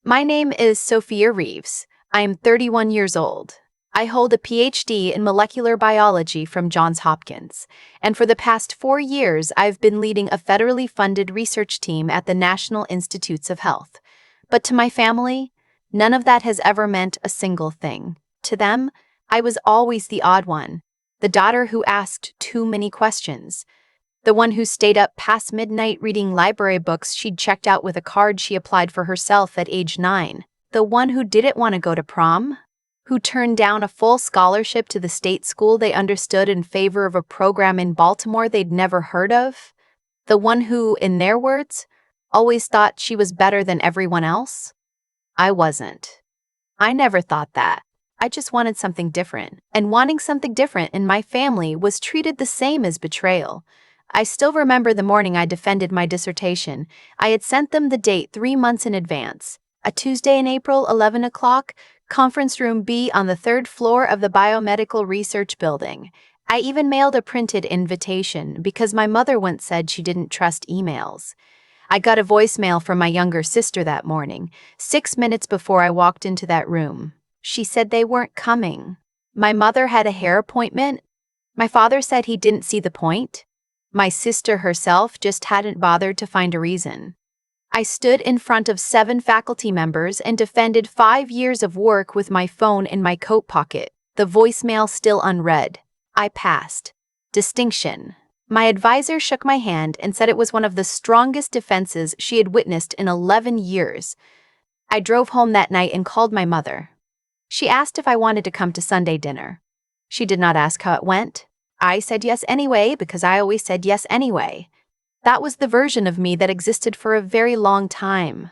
My name is Sophia Reeves. I am 31 years old. I hold a PhD in molecular biology from Johns Hopkins, and for the past 4 years I've been leading a federally funded research team at the National Institutes of Health. But to my family, none of that has ever meant a single thing. To them, I was always the odd one, the daughter who asked too many questions, the one who stayed up past midnight reading library books she'd checked out with a card she applied for herself at age 9, the one who didn't want to go to prom, who turned down a full scholarship to the state school they understood in favor of a program in Baltimore they'd never heard of, the one who, in their words, always thought she was better than everyone else. I wasn't. I never thought that. I just wanted something different, and wanting something different in my family was treated the same as betrayal. I still remember the morning I defended my dissertation. I had sent them the date 3 months in advance. A Tuesday in April, 11 o'clock, conference room B on the 3rd floor of the Biomedical Research Building. I even mailed a printed invitation because my mother once said she didn't trust emails. I got a voicemail from my younger sister that morning, 6 minutes before I walked into that room. She said they weren't coming. My mother had a hair appointment. My father said he didn't see the point. My sister herself just hadn't bothered to find a reason. I stood in front of 7 faculty members and defended 5 years of work with my phone in my coat pocket, the voicemail still unread. I passed. Distinction. My advisor shook my hand and said it was one of the strongest defenses she had witnessed in 11 years. I drove home that night and called my mother. She asked if I wanted to come to Sunday dinner. She did not ask how it went. I said yes anyway because I always said yes anyway. That was the version of me that existed for a very long time.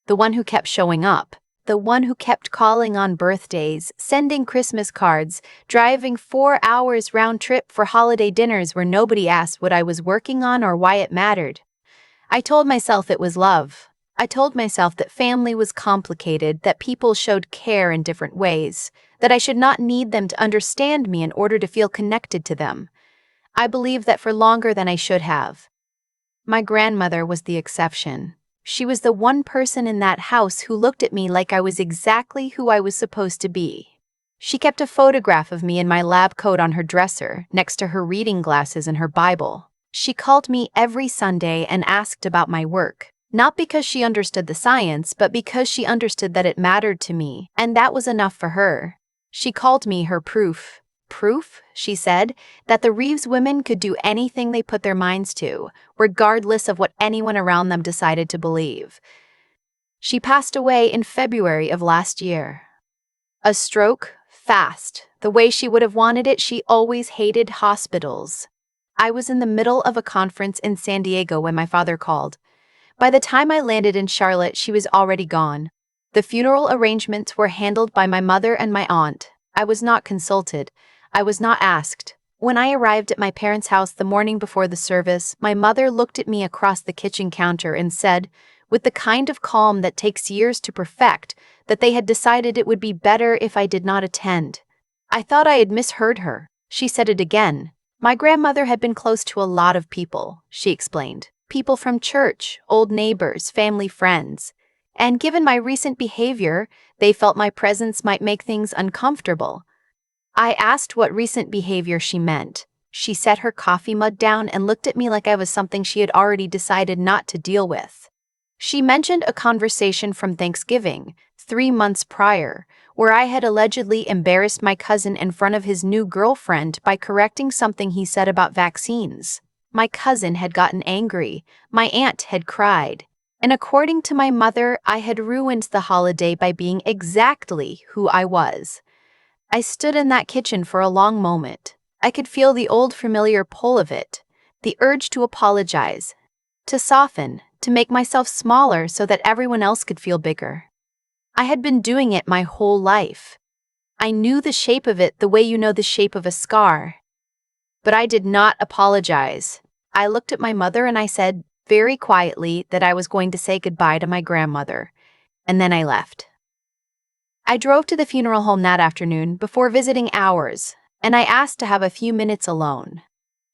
The one who kept showing up. The one who kept calling on birthdays, sending Christmas cards, driving 4 hours round trip for holiday dinners where nobody asked what I was working on or why it mattered. I told myself it was love. I told myself that family was complicated, that people showed care in different ways, that I should not need them to understand me in order to feel connected to them. I believed that for longer than I should have. My grandmother was the exception. She was the one person in that house who looked at me like I was exactly who I was supposed to be. She kept a photograph of me in my lab coat on her dresser, next to her reading glasses and her Bible. She called me every Sunday and asked about my work. Not because she understood the science, but because she understood that it mattered to me, and that was enough for her. She called me her proof. Proof, she said, that the Reeves women could do anything they put their minds to, regardless of what anyone around them decided to believe. She passed away in February of last year. A stroke, fast. The way she would have wanted it, she always hated hospitals. I was in the middle of a conference in San Diego when my father called. By the time I landed in Charlotte, she was already gone. The funeral arrangements were handled by my mother and my aunt. I was not consulted. I was not asked. When I arrived at my parents' house the morning before the service, my mother looked at me across the kitchen counter and said, with the kind of calm that takes years to perfect, that they had decided it would be better if I did not attend. I thought I had misheard her. She said it again. My grandmother had been close to a lot of people, she explained. People from church, old neighbors, family friends. And given my recent behavior, they felt my presence might make things uncomfortable. I asked what recent behavior she meant. She set her coffee mug down and looked at me like I was something she had already decided not to deal with. She mentioned a conversation from Thanksgiving, 3 months prior, where I had allegedly embarrassed my cousin in front of his new girlfriend by correcting something he said about vaccines. My cousin had gotten angry, my aunt had cried, and according to my mother, I had ruined the holiday by being exactly who I was. I stood in that kitchen for a long moment. I could feel the old familiar pull of it, the urge to apologize, to soften, to make myself smaller so that everyone else could feel bigger. I had been doing it my whole life. I knew the shape of it the way you know the shape of a scar. But I did not apologize. I looked at my mother and I said, very quietly, that I was going to say goodbye to my grandmother, and then I left. I drove to the funeral home that afternoon before visiting ours, and I asked to have a few minutes alone.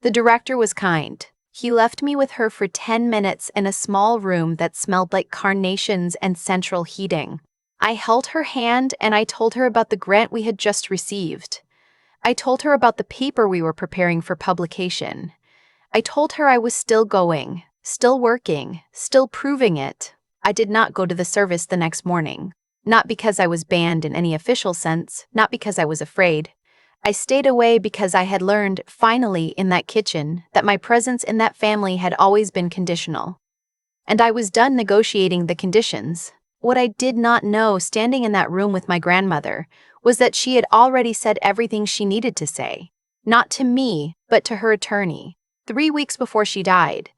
The director was kind. He left me with her for 10 minutes in a small room that smelled like carnations and central heating. I held her hand and I told her about the grant we had just received. I told her about the paper we were preparing for publication. I told her I was still going, still working, still proving it. I did not go to the service the next morning. Not because I was banned in any official sense, not because I was afraid. I stayed away because I had learned, finally, in that kitchen, that my presence in that family had always been conditional. And I was done negotiating the conditions. What I did not know, standing in that room with my grandmother, was that she had already said everything she needed to say. Not to me, but to her attorney. 3 weeks before she died.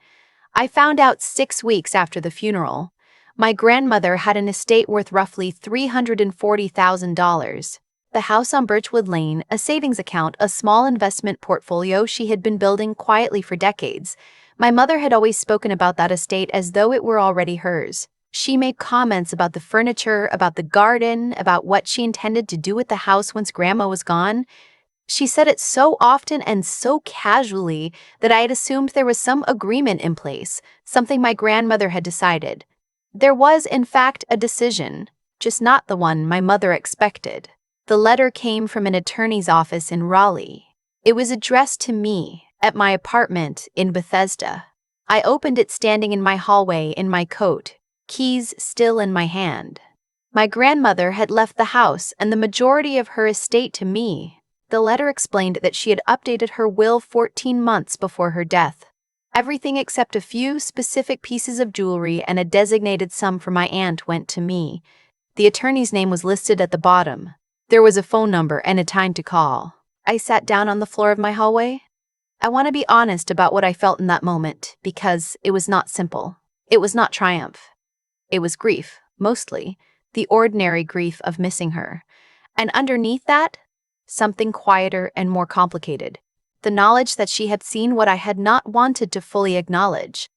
I found out 6 weeks after the funeral. My grandmother had an estate worth roughly $340,000. The house on Birchwood Lane, a savings account, a small investment portfolio she had been building quietly for decades. My mother had always spoken about that estate as though it were already hers. She made comments about the furniture, about the garden, about what she intended to do with the house once Grandma was gone. She said it so often and so casually that I had assumed there was some agreement in place, something my grandmother had decided. There was, in fact, a decision, just not the one my mother expected. The letter came from an attorney's office in Raleigh. It was addressed to me, at my apartment in Bethesda. I opened it standing in my hallway in my coat, keys still in my hand. My grandmother had left the house and the majority of her estate to me. The letter explained that she had updated her will 14 months before her death. Everything except a few specific pieces of jewelry and a designated sum for my aunt went to me. The attorney's name was listed at the bottom. There was a phone number and a time to call. I sat down on the floor of my hallway. I want to be honest about what I felt in that moment, because it was not simple. It was not triumph. It was grief, mostly, the ordinary grief of missing her. And underneath that, something quieter and more complicated. The knowledge that she had seen what I had not wanted to fully acknowledge.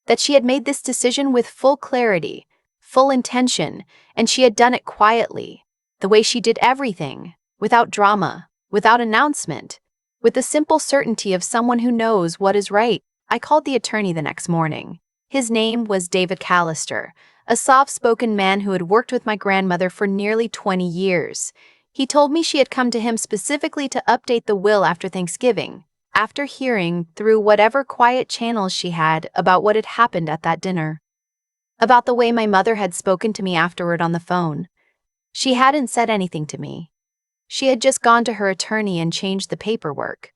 That she had made this decision with full clarity, full intention, and she had done it quietly. The way she did everything, without drama, without announcement, with the simple certainty of someone who knows what is right. I called the attorney the next morning. His name was David Callister, a soft-spoken man who had worked with my grandmother for nearly 20 years. He told me she had come to him specifically to update the will after Thanksgiving, after hearing, through whatever quiet channels she had, about what had happened at that dinner. About the way my mother had spoken to me afterward on the phone. She hadn't said anything to me. She had just gone to her attorney and changed the paperwork.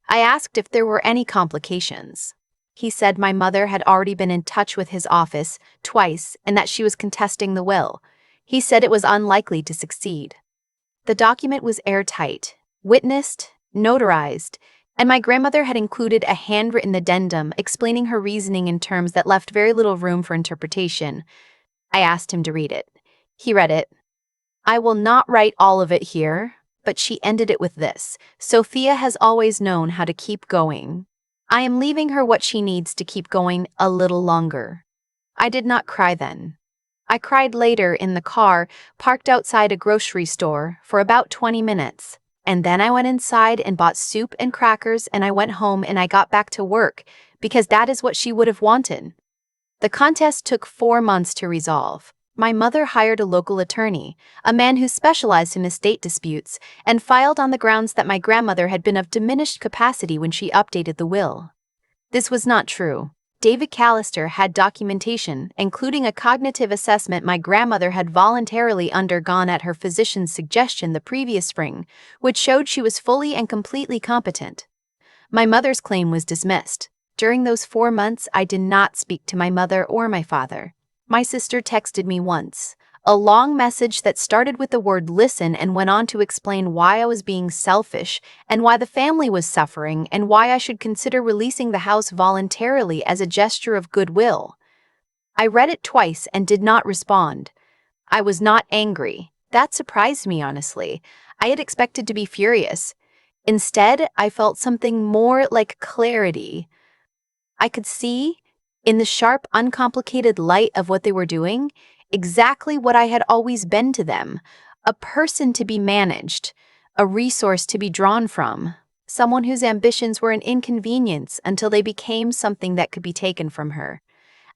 I asked if there were any complications. He said my mother had already been in touch with his office twice and that she was contesting the will. He said it was unlikely to succeed. The document was airtight, witnessed, notarized, and my grandmother had included a handwritten addendum explaining her reasoning in terms that left very little room for interpretation. I asked him to read it. He read it. I will not write all of it here, but she ended it with this. Sophia has always known how to keep going. I am leaving her what she needs to keep going a little longer. I did not cry then. I cried later in the car, parked outside a grocery store, for about 20 minutes. And then I went inside and bought soup and crackers and I went home and I got back to work, because that is what she would have wanted. The contest took 4 months to resolve. My mother hired a local attorney, a man who specialized in estate disputes, and filed on the grounds that my grandmother had been of diminished capacity when she updated the will. This was not true. David Callister had documentation, including a cognitive assessment my grandmother had voluntarily undergone at her physician's suggestion the previous spring, which showed she was fully and completely competent. My mother's claim was dismissed. During those 4 months, I did not speak to my mother or my father. My sister texted me once, a long message that started with the word listen and went on to explain why I was being selfish and why the family was suffering and why I should consider releasing the house voluntarily as a gesture of goodwill. I read it twice and did not respond. I was not angry. That surprised me, honestly. I had expected to be furious. Instead, I felt something more like clarity. I could see, in the sharp, uncomplicated light of what they were doing, exactly what I had always been to them, a person to be managed, a resource to be drawn from, someone whose ambitions were an inconvenience until they became something that could be taken from her.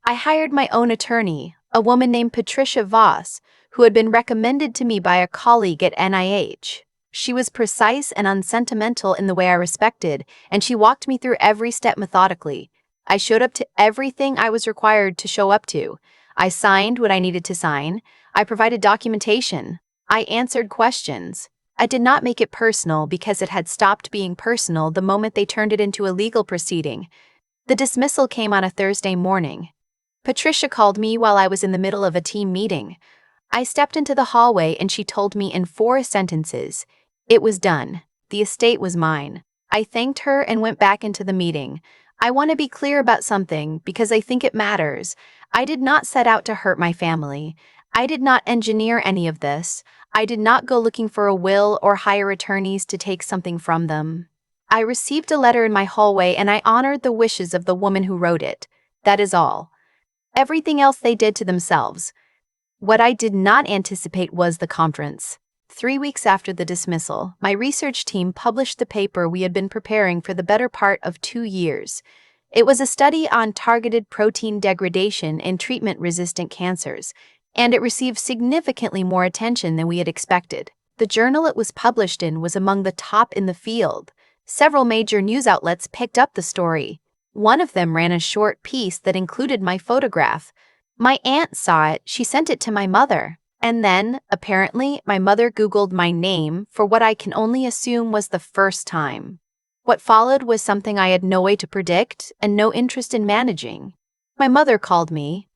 I hired my own attorney, a woman named Patricia Voss, who had been recommended to me by a colleague at NIH. She was precise and unsentimental in the way I respected, and she walked me through every step methodically. I showed up to everything I was required to show up to. I signed what I needed to sign. I provided documentation. I answered questions. I did not make it personal because it had stopped being personal the moment they turned it into a legal proceeding. The dismissal came on a Thursday morning. Patricia called me while I was in the middle of a team meeting. I stepped into the hallway and she told me in 4 sentences. It was done. The estate was mine. I thanked her and went back into the meeting. I want to be clear about something because I think it matters. I did not set out to hurt my family. I did not engineer any of this. I did not go looking for a will or hire attorneys to take something from them. I received a letter in my hallway and I honored the wishes of the woman who wrote it. That is all. Everything else they did to themselves. What I did not anticipate was the conference. 3 weeks after the dismissal, my research team published the paper we had been preparing for the better part of 2 years. It was a study on targeted protein degradation in treatment-resistant cancers, and it received significantly more attention than we had expected. The journal it was published in was among the top in the field. Several major news outlets picked up the story. One of them ran a short piece that included my photograph. My aunt saw it, she sent it to my mother. And then, apparently, my mother Googled my name for what I can only assume was the first time. What followed was something I had no way to predict and no interest in managing. My mother called me.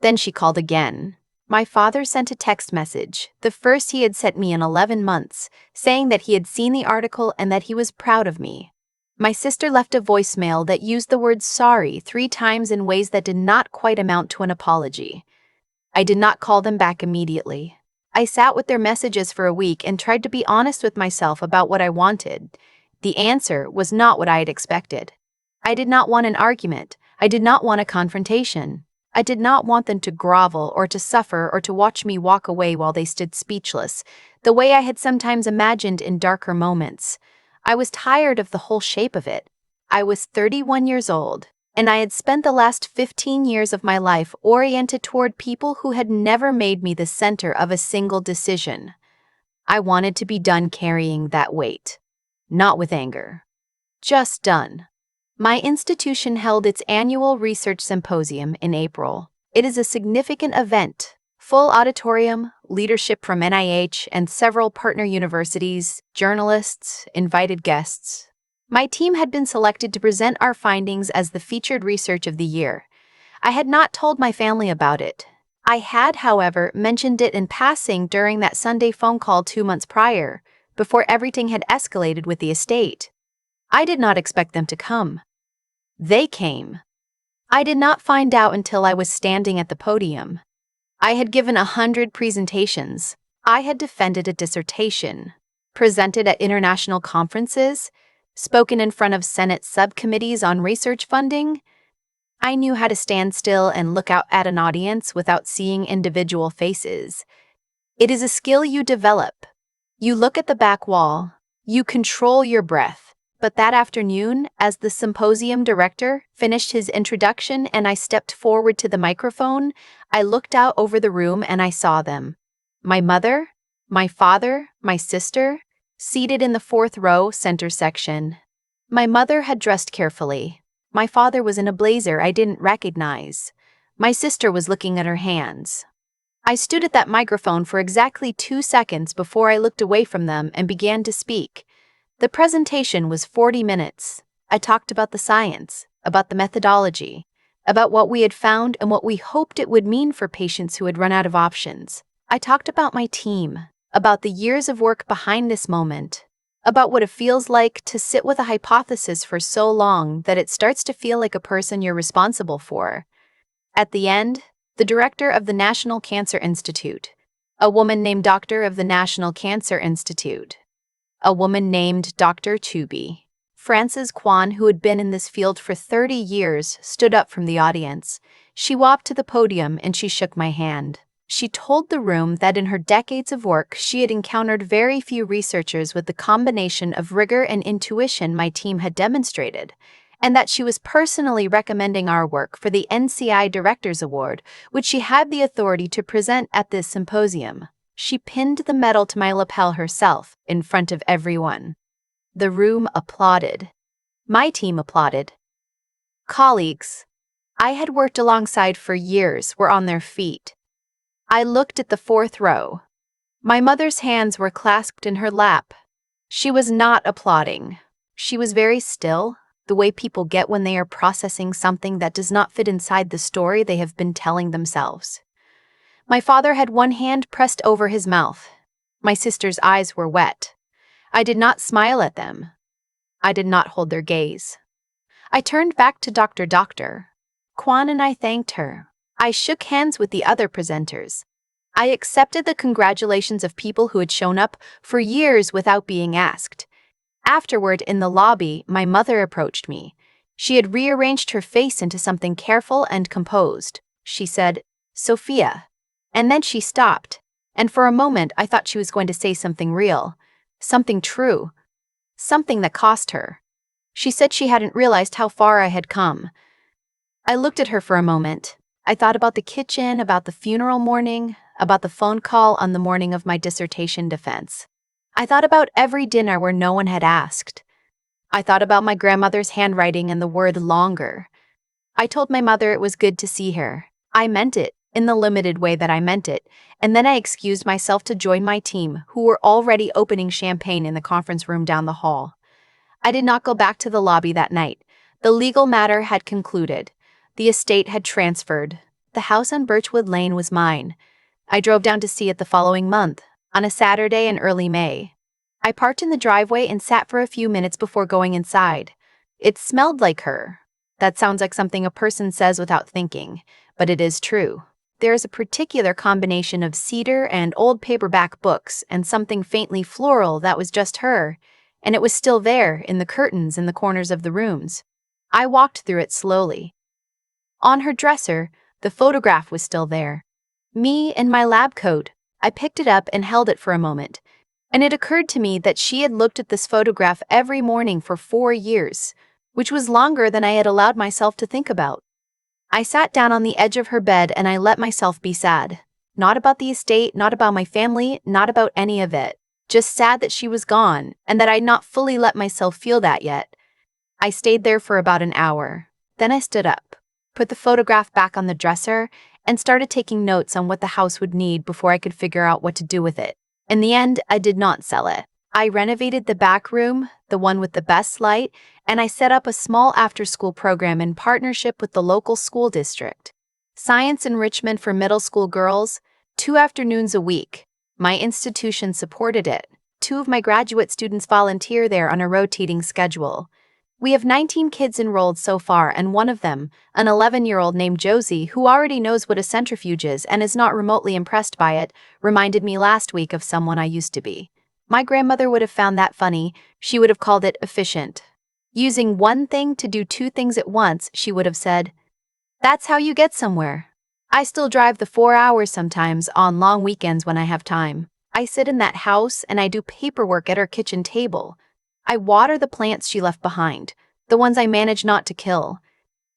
Then she called again. My father sent a text message, the first he had sent me in 11 months, saying that he had seen the article and that he was proud of me. My sister left a voicemail that used the word sorry 3 times in ways that did not quite amount to an apology. I did not call them back immediately. I sat with their messages for a week and tried to be honest with myself about what I wanted. The answer was not what I had expected. I did not want an argument. I did not want a confrontation. I did not want them to grovel or to suffer or to watch me walk away while they stood speechless, the way I had sometimes imagined in darker moments. I was tired of the whole shape of it. I was 31 years old, and I had spent the last 15 years of my life oriented toward people who had never made me the center of a single decision. I wanted to be done carrying that weight. Not with anger. Just done. My institution held its annual research symposium in April. It is a significant event. Full auditorium, leadership from NIH and several partner universities, journalists, invited guests. My team had been selected to present our findings as the featured research of the year. I had not told my family about it. I had, however, mentioned it in passing during that Sunday phone call 2 months prior, before everything had escalated with the estate. I did not expect them to come. They came. I did not find out until I was standing at the podium. I had given 100 presentations. I had defended a dissertation, presented at international conferences, spoken in front of Senate subcommittees on research funding. I knew how to stand still and look out at an audience without seeing individual faces. It is a skill you develop. You look at the back wall. You control your breath. But that afternoon, as the symposium director finished his introduction and I stepped forward to the microphone, I looked out over the room and I saw them. My mother, my father, my sister, seated in the 4th row center section. My mother had dressed carefully. My father was in a blazer I didn't recognize. My sister was looking at her hands. I stood at that microphone for exactly 2 seconds before I looked away from them and began to speak. The presentation was 40 minutes. I talked about the science, about the methodology, about what we had found and what we hoped it would mean for patients who had run out of options. I talked about my team, about the years of work behind this moment, about what it feels like to sit with a hypothesis for so long that it starts to feel like a person you're responsible for. At the end, the director of the National Cancer Institute, a woman named Doctor of the National Cancer Institute, a woman named Dr. Chuby, Frances Kwan, who had been in this field for 30 years, stood up from the audience. She walked to the podium and she shook my hand. She told the room that in her decades of work, she had encountered very few researchers with the combination of rigor and intuition my team had demonstrated, and that she was personally recommending our work for the NCI Directors Award, which she had the authority to present at this symposium. She pinned the medal to my lapel herself, in front of everyone. The room applauded. My team applauded. Colleagues I had worked alongside for years were on their feet. I looked at the fourth row. My mother's hands were clasped in her lap. She was not applauding. She was very still, the way people get when they are processing something that does not fit inside the story they have been telling themselves. My father had one hand pressed over his mouth. My sister's eyes were wet. I did not smile at them. I did not hold their gaze. I turned back to Dr. Kwan and I thanked her. I shook hands with the other presenters. I accepted the congratulations of people who had shown up for years without being asked. Afterward, in the lobby, my mother approached me. She had rearranged her face into something careful and composed. She said, "Sophia." And then she stopped, and for a moment I thought she was going to say something real, something true, something that cost her. She said she hadn't realized how far I had come. I looked at her for a moment. I thought about the kitchen, about the funeral morning, about the phone call on the morning of my dissertation defense. I thought about every dinner where no one had asked. I thought about my grandmother's handwriting and the word longer. I told my mother it was good to see her. I meant it, in the limited way that I meant it, and then I excused myself to join my team, who were already opening champagne in the conference room down the hall. I did not go back to the lobby that night. The legal matter had concluded. The estate had transferred. The house on Birchwood Lane was mine. I drove down to see it the following month, on a Saturday in early May. I parked in the driveway and sat for a few minutes before going inside. It smelled like her. That sounds like something a person says without thinking, but it is true. There is a particular combination of cedar and old paperback books and something faintly floral that was just her, and it was still there in the curtains in the corners of the rooms. I walked through it slowly. On her dresser, the photograph was still there. Me in my lab coat. I picked it up and held it for a moment, and it occurred to me that she had looked at this photograph every morning for 4 years, which was longer than I had allowed myself to think about. I sat down on the edge of her bed and I let myself be sad. Not about the estate, not about my family, not about any of it. Just sad that she was gone, and that I'd not fully let myself feel that yet. I stayed there for about an hour. Then I stood up, put the photograph back on the dresser, and started taking notes on what the house would need before I could figure out what to do with it. In the end, I did not sell it. I renovated the back room, the one with the best light, and I set up a small after-school program in partnership with the local school district. Science enrichment for middle school girls, 2 afternoons a week. My institution supported it. 2 of my graduate students volunteer there on a rotating schedule. We have 19 kids enrolled so far, and one of them, an 11-year-old named Josie, who already knows what a centrifuge is and is not remotely impressed by it, reminded me last week of someone I used to be. My grandmother would have found that funny. She would have called it efficient. Using one thing to do 2 things at once, she would have said, "That's how you get somewhere." I still drive the 4 hours sometimes on long weekends when I have time. I sit in that house and I do paperwork at her kitchen table. I water the plants she left behind, the ones I manage not to kill.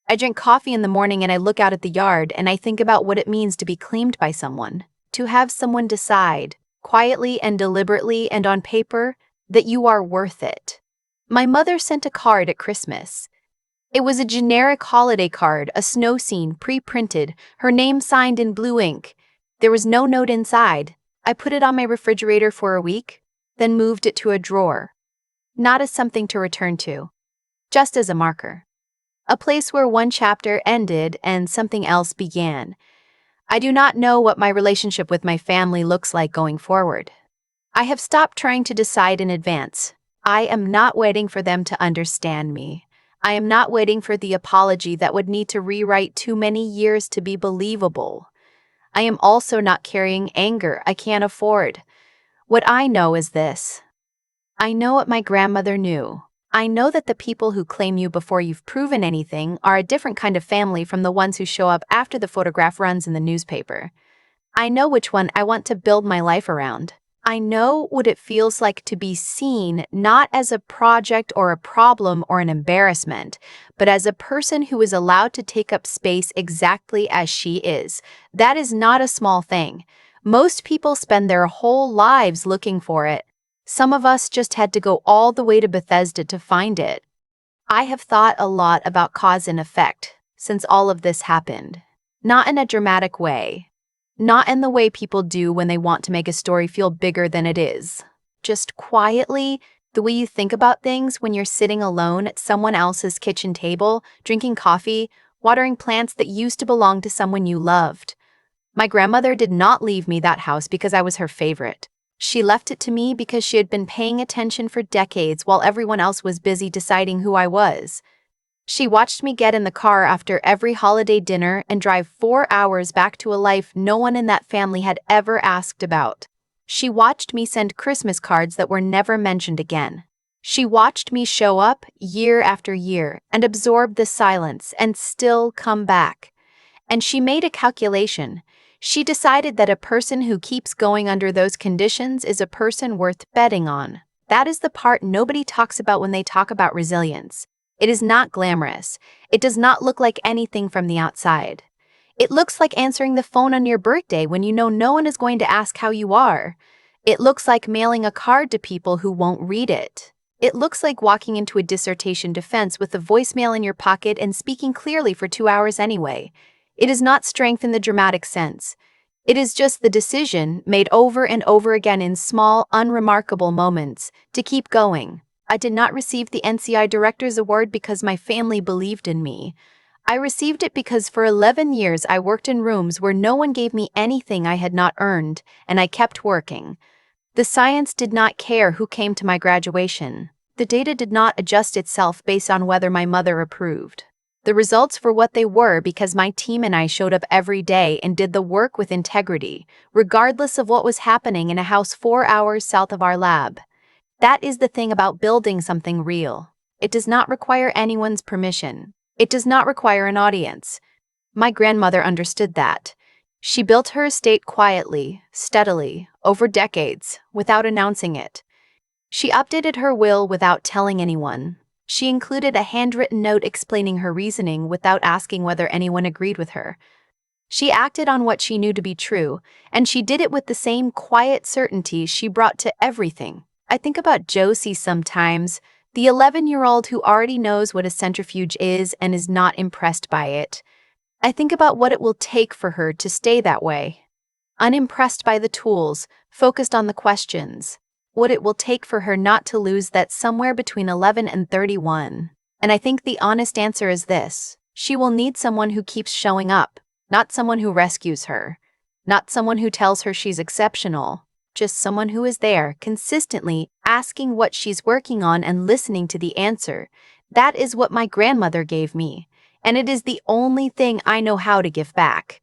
I drink coffee in the morning and I look out at the yard and I think about what it means to be claimed by someone, to have someone decide, quietly and deliberately and on paper, that you are worth it. My mother sent a card at Christmas. It was a generic holiday card, a snow scene, pre-printed, her name signed in blue ink. There was no note inside. I put it on my refrigerator for a week, then moved it to a drawer. Not as something to return to, just as a marker. A place where one chapter ended and something else began. I do not know what my relationship with my family looks like going forward. I have stopped trying to decide in advance. I am not waiting for them to understand me. I am not waiting for the apology that would need to rewrite too many years to be believable. I am also not carrying anger I can't afford. What I know is this. I know what my grandmother knew. I know that the people who claim you before you've proven anything are a different kind of family from the ones who show up after the photograph runs in the newspaper. I know which one I want to build my life around. I know what it feels like to be seen not as a project or a problem or an embarrassment, but as a person who is allowed to take up space exactly as she is. That is not a small thing. Most people spend their whole lives looking for it. Some of us just had to go all the way to Bethesda to find it. I have thought a lot about cause and effect since all of this happened. Not in a dramatic way. Not in the way people do when they want to make a story feel bigger than it is. Just quietly, the way you think about things when you're sitting alone at someone else's kitchen table, drinking coffee, watering plants that used to belong to someone you loved. My grandmother did not leave me that house because I was her favorite. She left it to me because she had been paying attention for decades while everyone else was busy deciding who I was. She watched me get in the car after every holiday dinner and drive 4 hours back to a life no one in that family had ever asked about. She watched me send Christmas cards that were never mentioned again. She watched me show up year after year and absorb the silence and still come back. And she made a calculation. She decided that a person who keeps going under those conditions is a person worth betting on. That is the part nobody talks about when they talk about resilience. It is not glamorous. It does not look like anything from the outside. It looks like answering the phone on your birthday when you know no one is going to ask how you are. It looks like mailing a card to people who won't read it. It looks like walking into a dissertation defense with a voicemail in your pocket and speaking clearly for 2 hours anyway. It is not strength in the dramatic sense. It is just the decision, made over and over again in small, unremarkable moments, to keep going. I did not receive the NCI Director's Award because my family believed in me. I received it because for 11 years I worked in rooms where no one gave me anything I had not earned, and I kept working. The science did not care who came to my graduation. The data did not adjust itself based on whether my mother approved. The results were what they were because my team and I showed up every day and did the work with integrity, regardless of what was happening in a house 4 hours south of our lab. That is the thing about building something real. It does not require anyone's permission. It does not require an audience. My grandmother understood that. She built her estate quietly, steadily, over decades, without announcing it. She updated her will without telling anyone. She included a handwritten note explaining her reasoning without asking whether anyone agreed with her. She acted on what she knew to be true, and she did it with the same quiet certainty she brought to everything. I think about Josie sometimes, the 11-year-old who already knows what a centrifuge is and is not impressed by it. I think about what it will take for her to stay that way. Unimpressed by the tools, focused on the questions. What it will take for her not to lose that somewhere between 11 and 31. And I think the honest answer is this. She will need someone who keeps showing up, not someone who rescues her. Not someone who tells her she's exceptional. Just someone who is there, consistently, asking what she's working on and listening to the answer. That is what my grandmother gave me, and it is the only thing I know how to give back.